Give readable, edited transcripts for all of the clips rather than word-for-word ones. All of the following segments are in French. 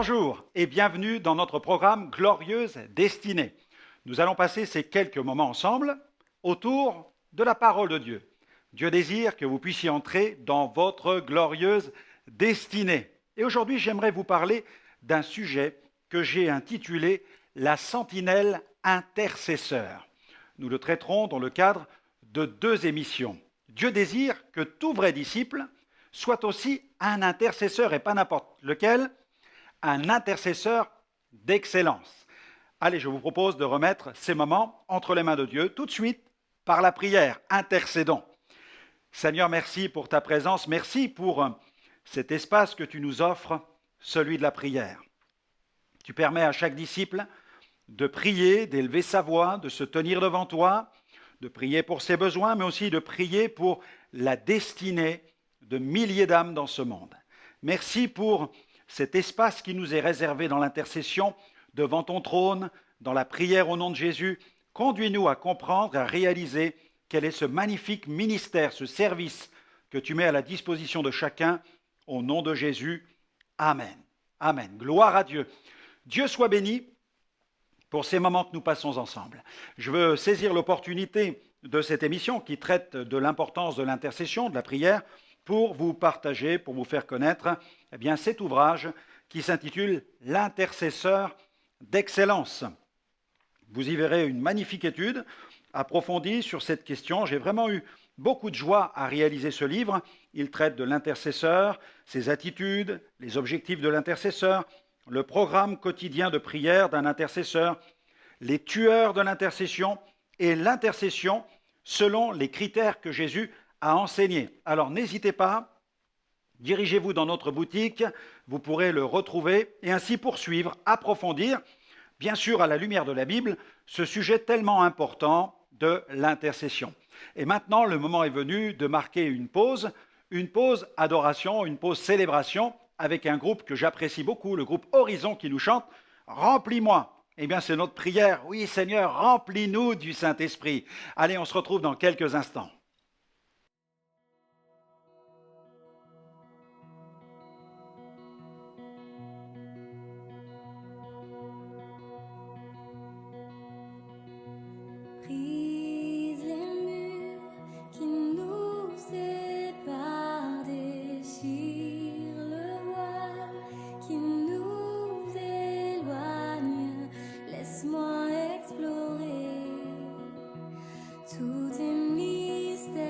Bonjour et bienvenue dans notre programme Glorieuse Destinée. Nous allons passer ces quelques moments ensemble autour de la parole de Dieu. Dieu désire que vous puissiez entrer dans votre glorieuse destinée. Et aujourd'hui, j'aimerais vous parler d'un sujet que j'ai intitulé « La sentinelle intercesseur ». Nous le traiterons dans le cadre de 2 émissions. Dieu désire que tout vrai disciple soit aussi un intercesseur et pas n'importe lequel, un intercesseur d'excellence. Allez, je vous propose de remettre ces moments entre les mains de Dieu tout de suite par la prière. Intercédons. Seigneur, merci pour ta présence, merci pour cet espace que tu nous offres, celui de la prière. Tu permets à chaque disciple de prier, d'élever sa voix, de se tenir devant toi, de prier pour ses besoins, mais aussi de prier pour la destinée de milliers d'âmes dans ce monde. Merci pour cet espace qui nous est réservé dans l'intercession, devant ton trône, dans la prière au nom de Jésus. Conduis-nous à comprendre, à réaliser quel est ce magnifique ministère, ce service que tu mets à la disposition de chacun, au nom de Jésus. Amen. Amen. Gloire à Dieu. Dieu soit béni pour ces moments que nous passons ensemble. Je veux saisir l'opportunité de cette émission qui traite de l'importance de l'intercession, de la prière, pour vous partager, pour vous faire connaître cet ouvrage qui s'intitule « L'intercesseur d'excellence ». Vous y verrez une magnifique étude approfondie sur cette question. J'ai vraiment eu beaucoup de joie à réaliser ce livre. Il traite de l'intercesseur, ses attitudes, les objectifs de l'intercesseur, le programme quotidien de prière d'un intercesseur, les tueurs de l'intercession et l'intercession selon les critères que Jésus a enseignés. Alors n'hésitez pas, dirigez-vous dans notre boutique, vous pourrez le retrouver et ainsi poursuivre, approfondir, bien sûr à la lumière de la Bible, ce sujet tellement important de l'intercession. Et maintenant, le moment est venu de marquer une pause adoration, une pause célébration, avec un groupe que j'apprécie beaucoup, le groupe Horizon qui nous chante « Remplis-moi ». Eh bien, c'est notre prière. Oui, Seigneur, remplis-nous du Saint-Esprit. Allez, on se retrouve dans quelques instants. Brise les murs qui nous séparent, déchire le voile qui nous éloigne. Laisse-moi explorer tous tes mystères.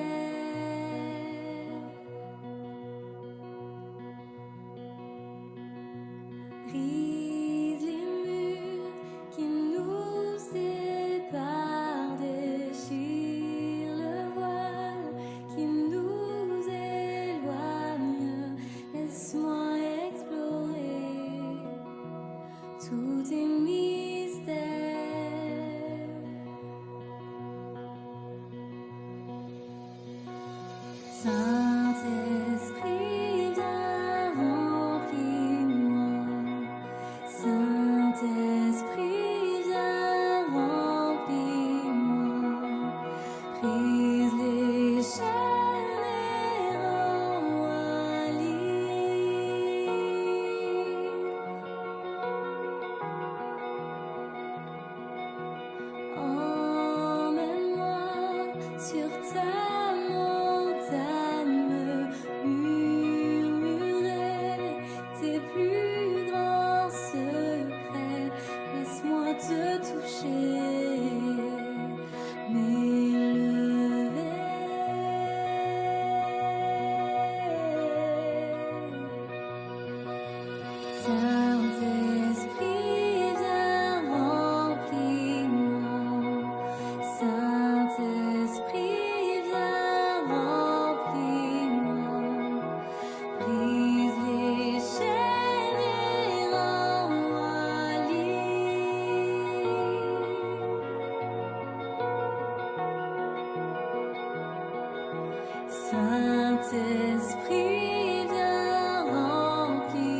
Brise les murs qui nous séparent, déchire le voile qui nous éloigne. Laisse-moi explorer tous tes mystères. Saint-Esprit, viens, remplis-moi. Saint-Esprit, viens, remplis-moi. Brise les chaînes et rends-moi libre. Emmène-moi sur ta montagne, me murmurer tes plus grands secrets. Laisse-moi te toucher, m'élever. Saint-Esprit, viens, remplis-moi. Saint-Esprit, viens, remplis-moi. Brise les chaînes et rends-moi libre. Saint-Esprit, viens, remplis-moi.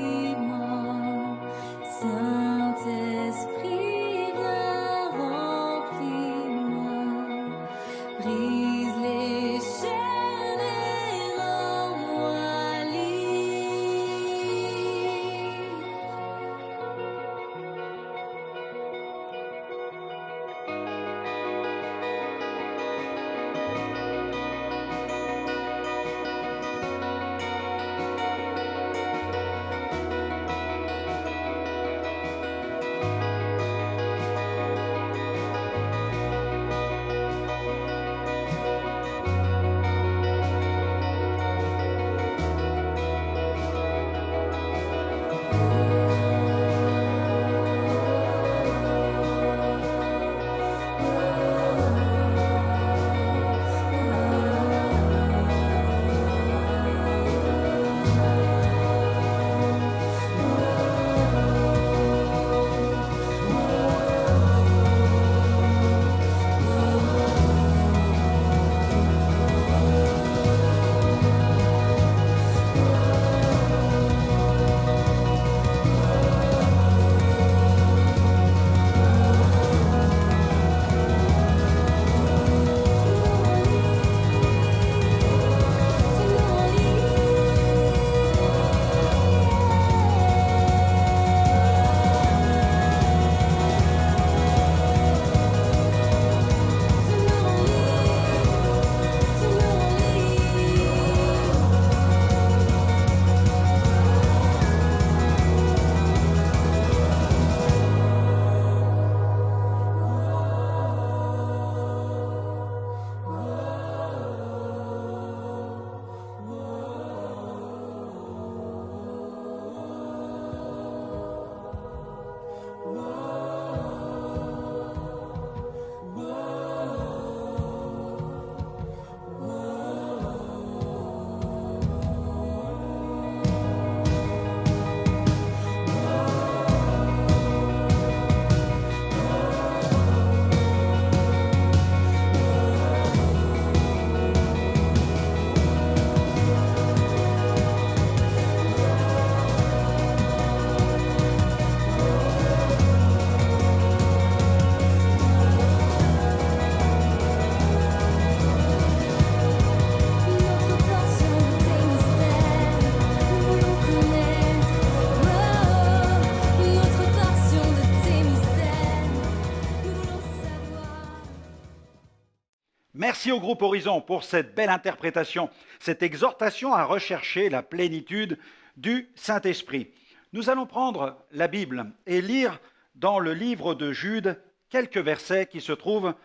Merci au groupe Horizon pour cette belle interprétation, cette exhortation à rechercher la plénitude du Saint-Esprit. Nous allons prendre la Bible et lire dans le livre de Jude quelques versets qui se trouvent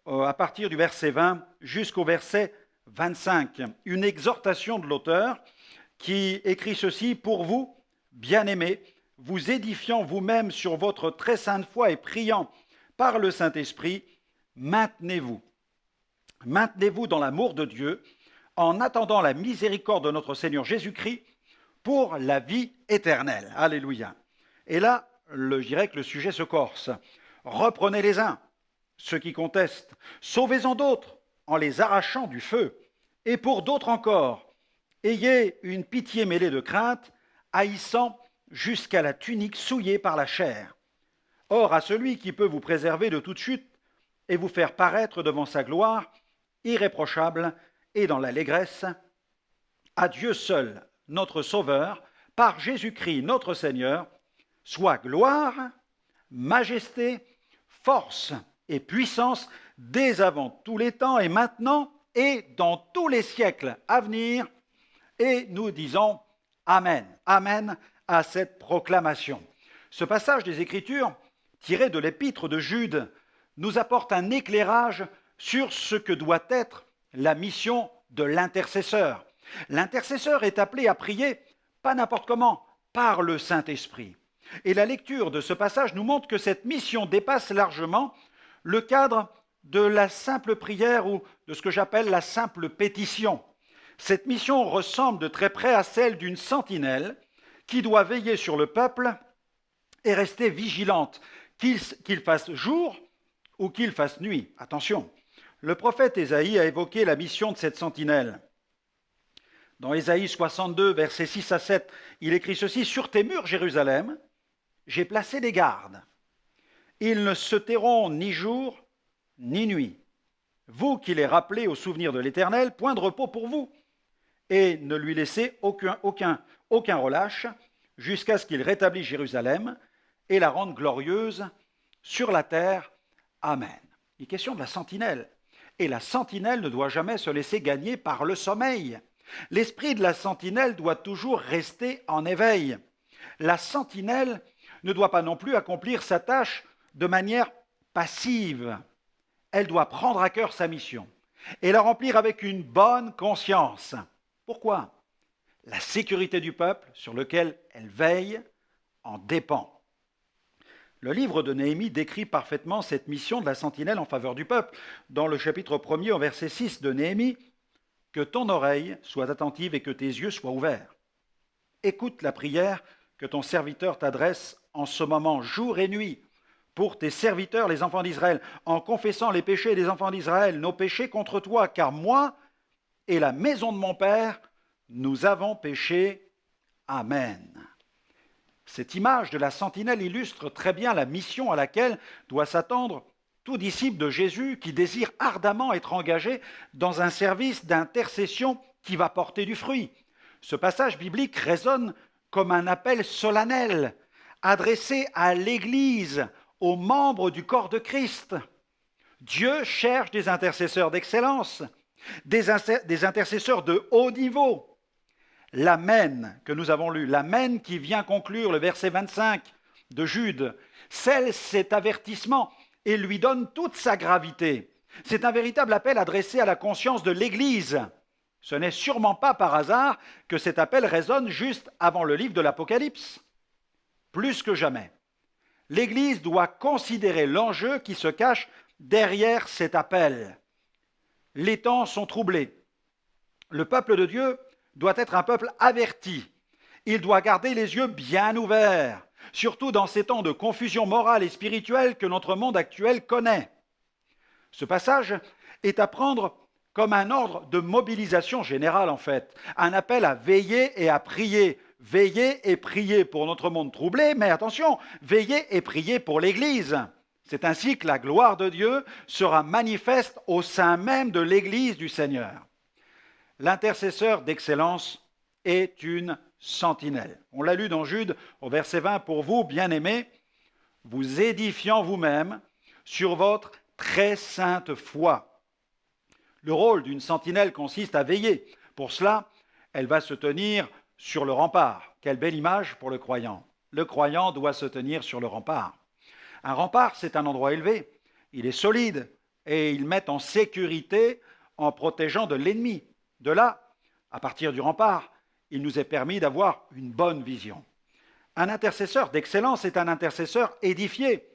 à partir du verset 20 jusqu'au verset 25. Une exhortation de l'auteur qui écrit ceci: « Pour vous, bien-aimés, vous édifiant vous-même sur votre très sainte foi et priant par le Saint-Esprit, maintenez-vous. Maintenez-vous dans l'amour de Dieu, en attendant la miséricorde de notre Seigneur Jésus-Christ pour la vie éternelle. » Alléluia. Et là, je dirais que le sujet se corse. Reprenez les uns, ceux qui contestent, sauvez-en d'autres, en les arrachant du feu. Et pour d'autres encore, ayez une pitié mêlée de crainte, haïssant jusqu'à la tunique souillée par la chair. Or, à celui qui peut vous préserver de toute chute et vous faire paraître devant sa gloire, irréprochable et dans l'allégresse, à Dieu seul, notre Sauveur, par Jésus-Christ notre Seigneur, soit gloire, majesté, force et puissance dès avant tous les temps et maintenant et dans tous les siècles à venir. Et nous disons Amen. Amen à cette proclamation. Ce passage des Écritures, tiré de l'épître de Jude, nous apporte un éclairage sur ce que doit être la mission de l'intercesseur. L'intercesseur est appelé à prier, pas n'importe comment, par le Saint-Esprit. Et la lecture de ce passage nous montre que cette mission dépasse largement le cadre de la simple prière ou de ce que j'appelle la simple pétition. Cette mission ressemble de très près à celle d'une sentinelle qui doit veiller sur le peuple et rester vigilante, qu'il fasse jour ou qu'il fasse nuit. Attention, le prophète Ésaïe a évoqué la mission de cette sentinelle. Dans Ésaïe 62, versets 6 à 7, il écrit ceci: « Sur tes murs, Jérusalem, j'ai placé des gardes. Ils ne se tairont ni jour ni nuit. Vous qui les rappelez au souvenir de l'Éternel, point de repos pour vous, et ne lui laissez aucun relâche, jusqu'à ce qu'il rétablisse Jérusalem et la rende glorieuse sur la terre. Amen. » Il est question de la sentinelle. Et la sentinelle ne doit jamais se laisser gagner par le sommeil. L'esprit de la sentinelle doit toujours rester en éveil. La sentinelle ne doit pas non plus accomplir sa tâche de manière passive. Elle doit prendre à cœur sa mission et la remplir avec une bonne conscience. Pourquoi ? La sécurité du peuple sur lequel elle veille en dépend. Le livre de Néhémie décrit parfaitement cette mission de la sentinelle en faveur du peuple. Dans le chapitre 1er, au verset 6 de Néhémie, « Que ton oreille soit attentive et que tes yeux soient ouverts. Écoute la prière que ton serviteur t'adresse en ce moment, jour et nuit, pour tes serviteurs, les enfants d'Israël, en confessant les péchés des enfants d'Israël, nos péchés contre toi, car moi et la maison de mon Père, nous avons péché. Amen. » Cette image de la sentinelle illustre très bien la mission à laquelle doit s'attendre tout disciple de Jésus qui désire ardemment être engagé dans un service d'intercession qui va porter du fruit. Ce passage biblique résonne comme un appel solennel adressé à l'Église, aux membres du corps de Christ. Dieu cherche des intercesseurs d'excellence, des intercesseurs de haut niveau. L'Amen que nous avons lu, l'Amen qui vient conclure le verset 25 de Jude, scelle cet avertissement et lui donne toute sa gravité. C'est un véritable appel adressé à la conscience de l'Église. Ce n'est sûrement pas par hasard que cet appel résonne juste avant le livre de l'Apocalypse. Plus que jamais, l'Église doit considérer l'enjeu qui se cache derrière cet appel. Les temps sont troublés. Le peuple de Dieu doit être un peuple averti. Il doit garder les yeux bien ouverts, surtout dans ces temps de confusion morale et spirituelle que notre monde actuel connaît. Ce passage est à prendre comme un ordre de mobilisation générale en fait, un appel à veiller et à prier. Veiller et prier pour notre monde troublé, mais attention, veiller et prier pour l'Église. C'est ainsi que la gloire de Dieu sera manifeste au sein même de l'Église du Seigneur. L'intercesseur d'excellence est une sentinelle. On l'a lu dans Jude au verset 20, « Pour vous, bien-aimés, vous édifiant vous-même sur votre très sainte foi. » Le rôle d'une sentinelle consiste à veiller. Pour cela, elle va se tenir sur le rempart. Quelle belle image pour le croyant. Le croyant doit se tenir sur le rempart. Un rempart, c'est un endroit élevé. Il est solide et il met en sécurité en protégeant de l'ennemi. De là, à partir du rempart, il nous est permis d'avoir une bonne vision. Un intercesseur d'excellence est un intercesseur édifié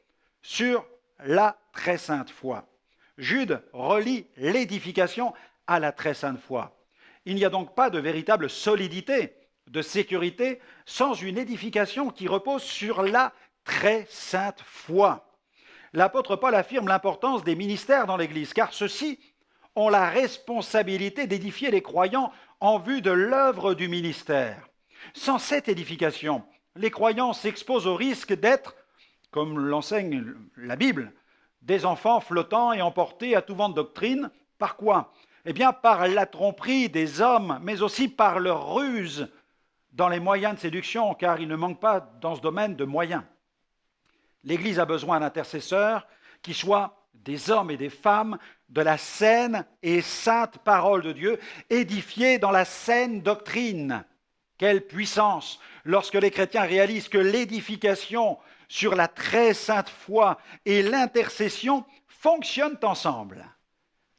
sur la très sainte foi. Jude relie l'édification à la très sainte foi. Il n'y a donc pas de véritable solidité, de sécurité, sans une édification qui repose sur la très sainte foi. L'apôtre Paul affirme l'importance des ministères dans l'Église, car ceux-ci ont la responsabilité d'édifier les croyants en vue de l'œuvre du ministère. Sans cette édification, les croyants s'exposent au risque d'être, comme l'enseigne la Bible, des enfants flottants et emportés à tout vent de doctrine. Par quoi? Eh bien, par la tromperie des hommes, mais aussi par leur ruse dans les moyens de séduction, car il ne manque pas dans ce domaine de moyens. L'Église a besoin d'intercesseurs qui soient des hommes et des femmes de la saine et sainte parole de Dieu, édifiés dans la saine doctrine. Quelle puissance lorsque les chrétiens réalisent que l'édification sur la très sainte foi et l'intercession fonctionnent ensemble.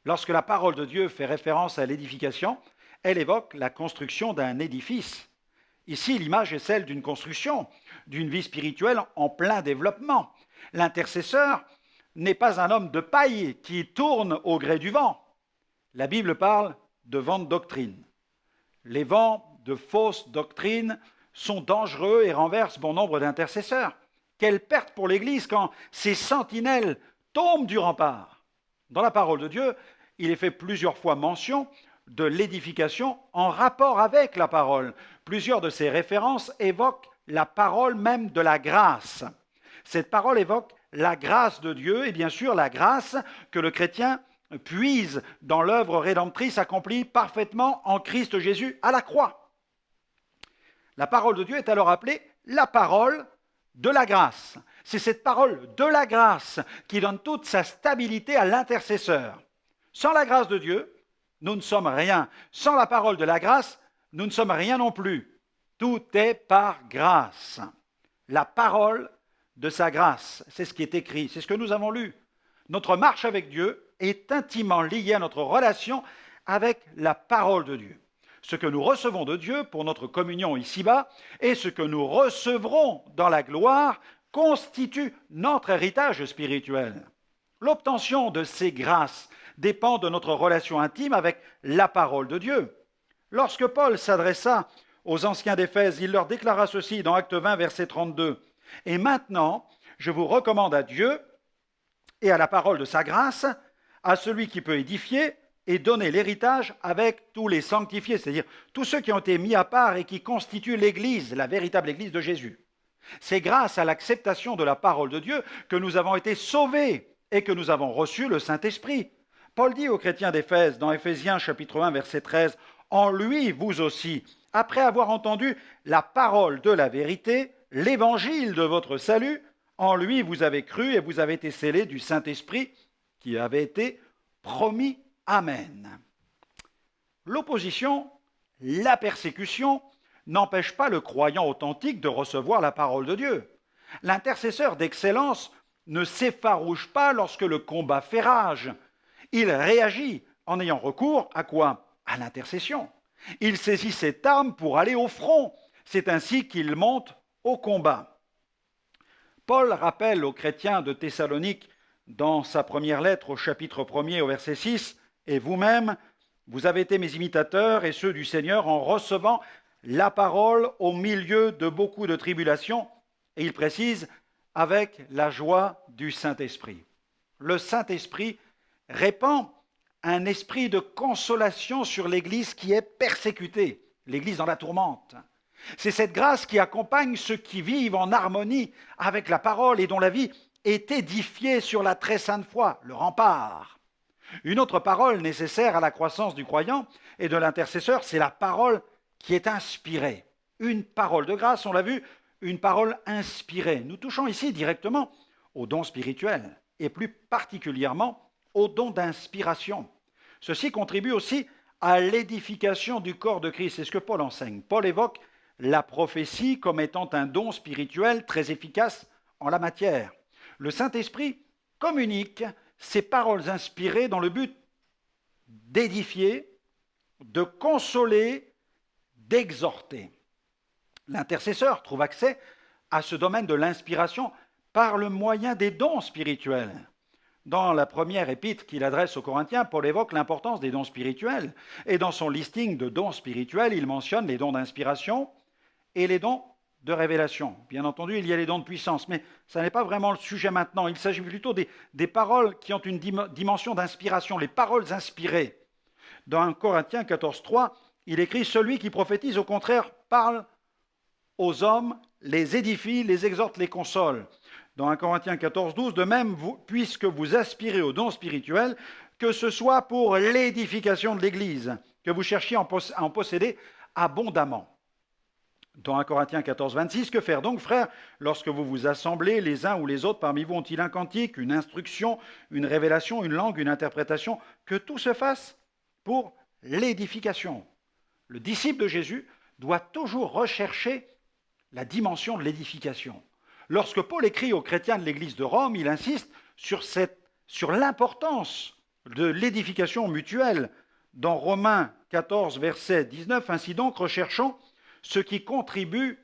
Lorsque la parole de Dieu fait référence à l'édification, elle évoque la construction d'un édifice. Ici, l'image est celle d'une construction, d'une vie spirituelle en plein développement. L'intercesseur n'est pas un homme de paille qui tourne au gré du vent. La Bible parle de vent de doctrine. Les vents de fausses doctrines sont dangereux et renversent bon nombre d'intercesseurs. Quelle perte pour l'Église quand ces sentinelles tombent du rempart. Dans la parole de Dieu, il est fait plusieurs fois mention de l'édification en rapport avec la parole. Plusieurs de ces références évoquent la parole même de la grâce. Cette parole évoque la grâce de Dieu et bien sûr la grâce que le chrétien puise dans l'œuvre rédemptrice accomplie parfaitement en Christ Jésus à la croix. La parole de Dieu est alors appelée la parole de la grâce. C'est cette parole de la grâce qui donne toute sa stabilité à l'intercesseur. Sans la grâce de Dieu, nous ne sommes rien. Sans la parole de la grâce, nous ne sommes rien non plus. Tout est par grâce. La parole de sa grâce, c'est ce qui est écrit, c'est ce que nous avons lu. Notre marche avec Dieu est intimement liée à notre relation avec la parole de Dieu. Ce que nous recevons de Dieu pour notre communion ici-bas et ce que nous recevrons dans la gloire constitue notre héritage spirituel. L'obtention de ces grâces dépend de notre relation intime avec la parole de Dieu. Lorsque Paul s'adressa aux anciens d'Éphèse, il leur déclara ceci dans Acte 20, verset 32. « Et maintenant, je vous recommande à Dieu et à la parole de sa grâce, à celui qui peut édifier et donner l'héritage avec tous les sanctifiés, c'est-à-dire tous ceux qui ont été mis à part et qui constituent l'Église, la véritable Église de Jésus. C'est grâce à l'acceptation de la parole de Dieu que nous avons été sauvés et que nous avons reçu le Saint-Esprit. Paul dit aux chrétiens d'Éphèse, dans Éphésiens chapitre 1, verset 13, « En lui, vous aussi, après avoir entendu la parole de la vérité, l'évangile de votre salut, en lui vous avez cru et vous avez été scellés du Saint-Esprit qui avait été promis. Amen. » L'opposition, la persécution, n'empêche pas le croyant authentique de recevoir la parole de Dieu. L'intercesseur d'excellence ne s'effarouche pas lorsque le combat fait rage. Il réagit en ayant recours à quoi? À l'intercession. Il saisit cette arme pour aller au front. C'est ainsi qu'il monte au combat. Paul rappelle aux chrétiens de Thessalonique, dans sa première lettre au chapitre 1er au verset 6, « Et vous-même, vous avez été mes imitateurs et ceux du Seigneur en recevant la parole au milieu de beaucoup de tribulations. » Et il précise, « avec la joie du Saint-Esprit. » Le Saint-Esprit répand un esprit de consolation sur l'Église qui est persécutée, l'Église dans la tourmente. C'est cette grâce qui accompagne ceux qui vivent en harmonie avec la parole et dont la vie est édifiée sur la très sainte foi, le rempart. Une autre parole nécessaire à la croissance du croyant et de l'intercesseur, c'est la parole qui est inspirée. Une parole de grâce, on l'a vu, une parole inspirée. Nous touchons ici directement aux dons spirituels et plus particulièrement aux dons d'inspiration. Ceci contribue aussi à l'édification du corps de Christ. C'est ce que Paul enseigne. Paul évoque la prophétie comme étant un don spirituel très efficace en la matière. Le Saint-Esprit communique ces paroles inspirées dans le but d'édifier, de consoler, d'exhorter. L'intercesseur trouve accès à ce domaine de l'inspiration par le moyen des dons spirituels. Dans la première épître qu'il adresse aux Corinthiens, Paul évoque l'importance des dons spirituels. Et dans son listing de dons spirituels, il mentionne les dons d'inspiration et les dons de révélation. Bien entendu, il y a les dons de puissance, mais ça n'est pas vraiment le sujet maintenant. Il s'agit plutôt des paroles qui ont une dimension d'inspiration, les paroles inspirées. Dans 1 Corinthiens 14,3, il écrit « Celui qui prophétise, au contraire, parle aux hommes, les édifie, les exhorte, les console. » Dans 1 Corinthiens 14,12, de même, puisque vous aspirez aux dons spirituels, que ce soit pour l'édification de l'Église, que vous cherchiez à en posséder abondamment. Dans 1 Corinthiens 14, 26, que faire donc, frères, lorsque vous vous assemblez, les uns ou les autres parmi vous ont-ils un cantique, une instruction, une révélation, une langue, une interprétation, que tout se fasse pour l'édification. Le disciple de Jésus doit toujours rechercher la dimension de l'édification. Lorsque Paul écrit aux chrétiens de l'Église de Rome, il insiste sur l'importance de l'édification mutuelle. Dans Romains 14, verset 19, ainsi donc, recherchons ce qui contribue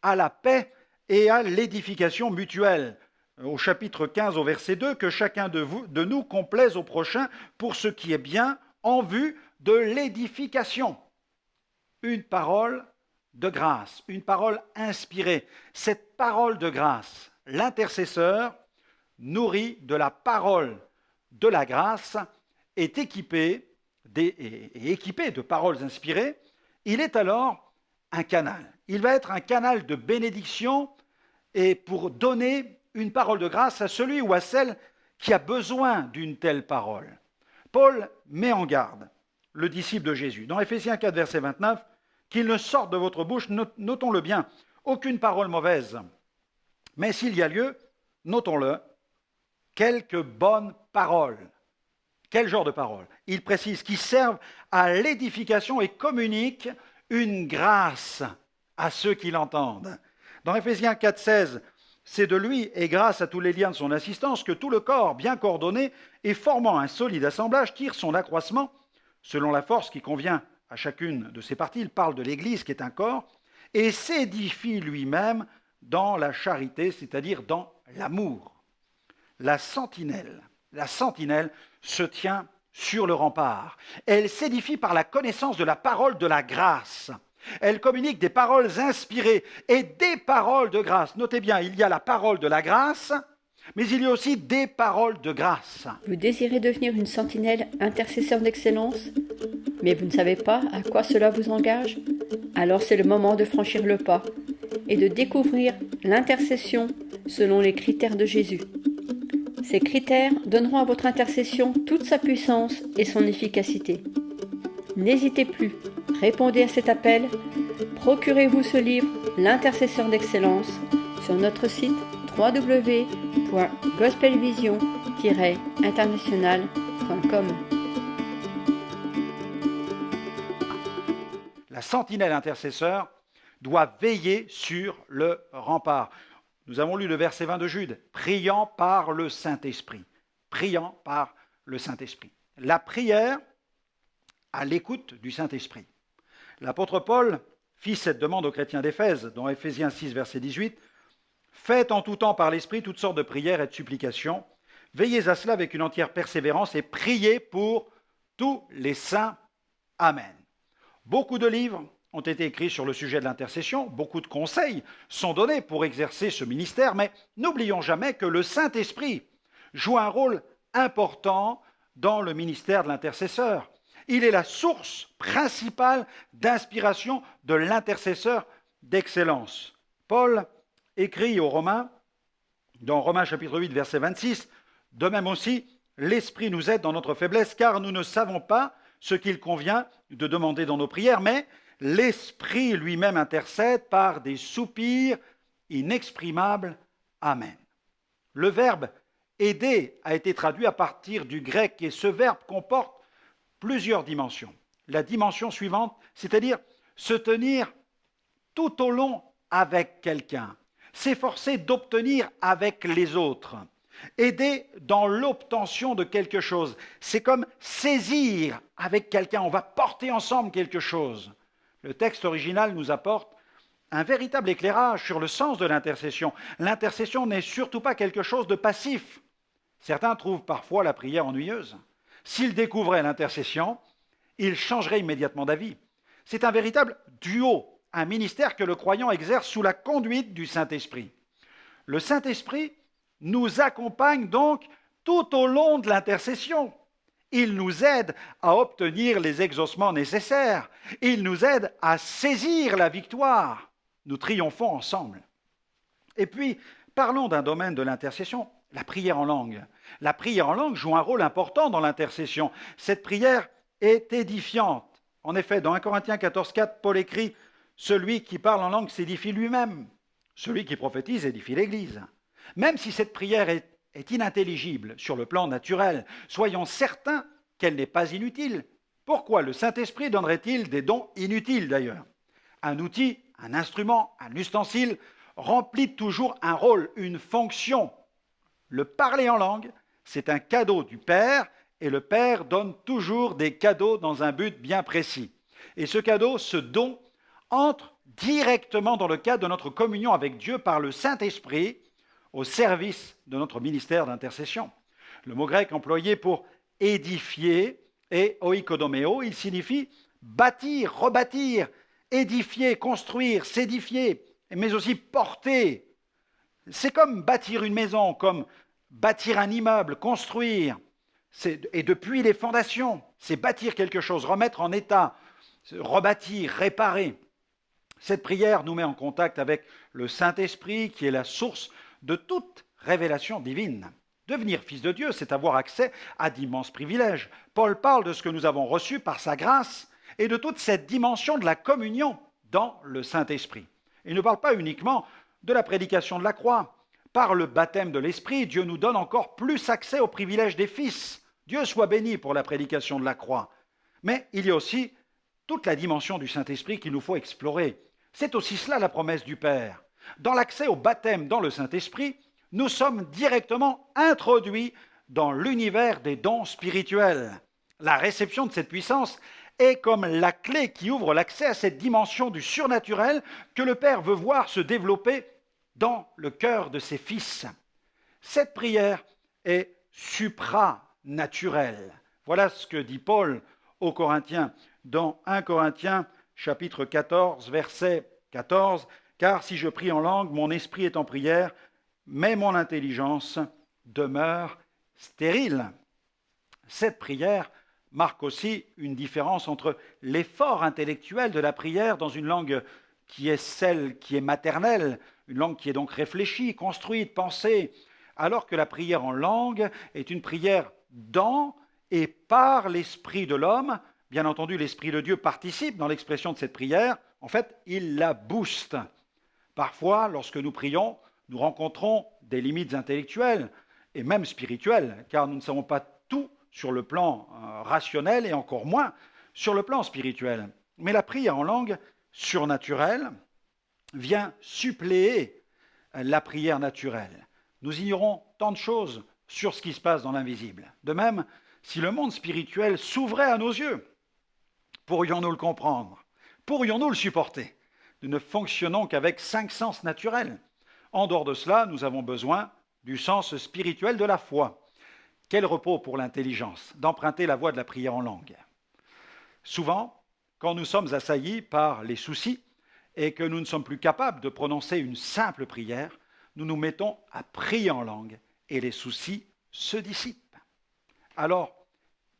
à la paix et à l'édification mutuelle. Au chapitre 15, au verset 2, que chacun de nous complaise au prochain pour ce qui est bien en vue de l'édification. Une parole de grâce, une parole inspirée. Cette parole de grâce, l'intercesseur, nourri de la parole de la grâce, est équipé de paroles inspirées. Il est alors un canal. Il va être un canal de bénédiction et pour donner une parole de grâce à celui ou à celle qui a besoin d'une telle parole. Paul met en garde le disciple de Jésus. Dans Éphésiens 4, verset 29, qu'il ne sorte de votre bouche, notons-le bien, aucune parole mauvaise. Mais s'il y a lieu, notons-le, quelques bonnes paroles. Quel genre de paroles? Il précise qui servent à l'édification et communiquent une grâce à ceux qui l'entendent. Dans Éphésiens 4, 16, c'est de lui et grâce à tous les liens de son assistance que tout le corps, bien coordonné et formant un solide assemblage, tire son accroissement selon la force qui convient à chacune de ses parties. Il parle de l'Église qui est un corps et s'édifie lui-même dans la charité, c'est-à-dire dans l'amour. La sentinelle se tient sur le rempart. Elle s'édifie par la connaissance de la parole de la grâce. Elle communique des paroles inspirées et des paroles de grâce. Notez bien, il y a la parole de la grâce, mais il y a aussi des paroles de grâce. Vous désirez devenir une sentinelle intercesseur d'excellence, mais vous ne savez pas à quoi cela vous engage? Alors c'est le moment de franchir le pas et de découvrir l'intercession selon les critères de Jésus. Ces critères donneront à votre intercession toute sa puissance et son efficacité. N'hésitez plus, répondez à cet appel, procurez-vous ce livre, L'intercesseur d'excellence, sur notre site www.gospelvision-international.com. La sentinelle intercesseur doit veiller sur le rempart. Nous avons lu le verset 20 de Jude, priant par le Saint-Esprit. Priant par le Saint-Esprit. La prière à l'écoute du Saint-Esprit. L'apôtre Paul fit cette demande aux chrétiens d'Éphèse, dans Éphésiens 6, verset 18. « Faites en tout temps par l'Esprit toutes sortes de prières et de supplications. Veillez à cela avec une entière persévérance et priez pour tous les saints. Amen. » Beaucoup de livres ont été écrits sur le sujet de l'intercession, beaucoup de conseils sont donnés pour exercer ce ministère, mais n'oublions jamais que le Saint-Esprit joue un rôle important dans le ministère de l'intercesseur. Il est la source principale d'inspiration de l'intercesseur d'excellence. Paul écrit aux Romains, dans Romains chapitre 8, verset 26, « De même aussi, l'Esprit nous aide dans notre faiblesse, car nous ne savons pas ce qu'il convient de demander dans nos prières, mais l'Esprit lui-même intercède par des soupirs inexprimables. Amen. » Le verbe « aider » a été traduit à partir du grec et ce verbe comporte plusieurs dimensions. La dimension suivante, c'est-à-dire se tenir tout au long avec quelqu'un, s'efforcer d'obtenir avec les autres, aider dans l'obtention de quelque chose. C'est comme saisir avec quelqu'un, on va porter ensemble quelque chose. Le texte original nous apporte un véritable éclairage sur le sens de l'intercession. L'intercession n'est surtout pas quelque chose de passif. Certains trouvent parfois la prière ennuyeuse. S'ils découvraient l'intercession, ils changeraient immédiatement d'avis. C'est un véritable duo, un ministère que le croyant exerce sous la conduite du Saint-Esprit. Le Saint-Esprit nous accompagne donc tout au long de l'intercession. Il nous aide à obtenir les exaucements nécessaires. Il nous aide à saisir la victoire. Nous triomphons ensemble. Et puis, parlons d'un domaine de l'intercession, la prière en langue. La prière en langue joue un rôle important dans l'intercession. Cette prière est édifiante. En effet, dans 1 Corinthiens 14,4, Paul écrit « Celui qui parle en langue s'édifie lui-même. Celui qui prophétise édifie l'Église. » Même si cette prière est inintelligible sur le plan naturel, soyons certains qu'elle n'est pas inutile. Pourquoi le Saint-Esprit donnerait-il des dons inutiles d'ailleurs? Un outil, un instrument, un ustensile remplit toujours un rôle, une fonction. Le parler en langue, c'est un cadeau du Père, et le Père donne toujours des cadeaux dans un but bien précis. Et ce cadeau, ce don, entre directement dans le cadre de notre communion avec Dieu par le Saint-Esprit, au service de notre ministère d'intercession. Le mot grec employé pour édifier est oikodomeo, il signifie bâtir, rebâtir, édifier, construire, s'édifier, mais aussi porter. C'est comme bâtir une maison, comme bâtir un immeuble, construire, et depuis les fondations, c'est bâtir quelque chose, remettre en état, rebâtir, réparer. Cette prière nous met en contact avec le Saint-Esprit qui est la source de toute révélation divine. Devenir fils de Dieu, c'est avoir accès à d'immenses privilèges. Paul parle de ce que nous avons reçu par sa grâce et de toute cette dimension de la communion dans le Saint-Esprit. Il ne parle pas uniquement de la prédication de la croix. Par le baptême de l'Esprit, Dieu nous donne encore plus accès aux privilèges des fils. Dieu soit béni pour la prédication de la croix. Mais il y a aussi toute la dimension du Saint-Esprit qu'il nous faut explorer. C'est aussi cela la promesse du Père. Dans l'accès au baptême dans le Saint-Esprit, nous sommes directement introduits dans l'univers des dons spirituels. La réception de cette puissance est comme la clé qui ouvre l'accès à cette dimension du surnaturel que le Père veut voir se développer dans le cœur de ses fils. Cette prière est supranaturelle. Voilà ce que dit Paul aux Corinthiens dans 1 Corinthiens chapitre 14, verset 14. « Car si je prie en langue, mon esprit est en prière, mais mon intelligence demeure stérile. » Cette prière marque aussi une différence entre l'effort intellectuel de la prière dans une langue qui est celle qui est maternelle, une langue qui est donc réfléchie, construite, pensée, alors que la prière en langue est une prière dans et par l'esprit de l'homme. Bien entendu, l'esprit de Dieu participe dans l'expression de cette prière. En fait, il la booste. Parfois, lorsque nous prions, nous rencontrons des limites intellectuelles et même spirituelles, car nous ne savons pas tout sur le plan rationnel et encore moins sur le plan spirituel. Mais la prière en langue surnaturelle vient suppléer la prière naturelle. Nous ignorons tant de choses sur ce qui se passe dans l'invisible. De même, si le monde spirituel s'ouvrait à nos yeux, pourrions-nous le comprendre? Pourrions-nous le supporter? Nous ne fonctionnons qu'avec 5 sens naturels. En dehors de cela, nous avons besoin du sens spirituel de la foi. Quel repos pour l'intelligence d'emprunter la voie de la prière en langue. Souvent, quand nous sommes assaillis par les soucis et que nous ne sommes plus capables de prononcer une simple prière, nous nous mettons à prier en langue et les soucis se dissipent. Alors,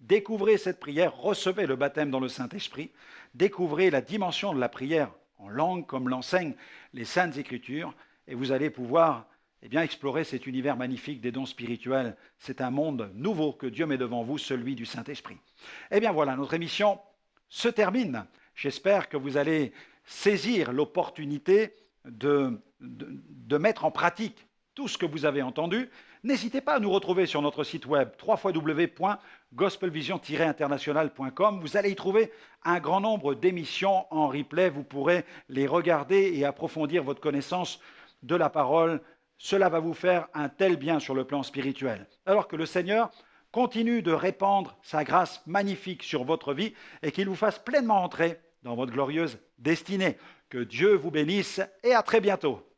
découvrez cette prière, recevez le baptême dans le Saint-Esprit, découvrez la dimension de la prière en langue comme l'enseignent les Saintes Écritures et vous allez pouvoir explorer cet univers magnifique des dons spirituels. C'est un monde nouveau que Dieu met devant vous, celui du Saint-Esprit. Voilà, notre émission se termine. J'espère que vous allez saisir l'opportunité de mettre en pratique tout ce que vous avez entendu. N'hésitez pas à nous retrouver sur notre site web www.gospelvision-international.com. Vous allez y trouver un grand nombre d'émissions en replay. Vous pourrez les regarder et approfondir votre connaissance de la parole. Cela va vous faire un tel bien sur le plan spirituel. Alors que le Seigneur continue de répandre sa grâce magnifique sur votre vie et qu'il vous fasse pleinement entrer dans votre glorieuse destinée. Que Dieu vous bénisse et à très bientôt.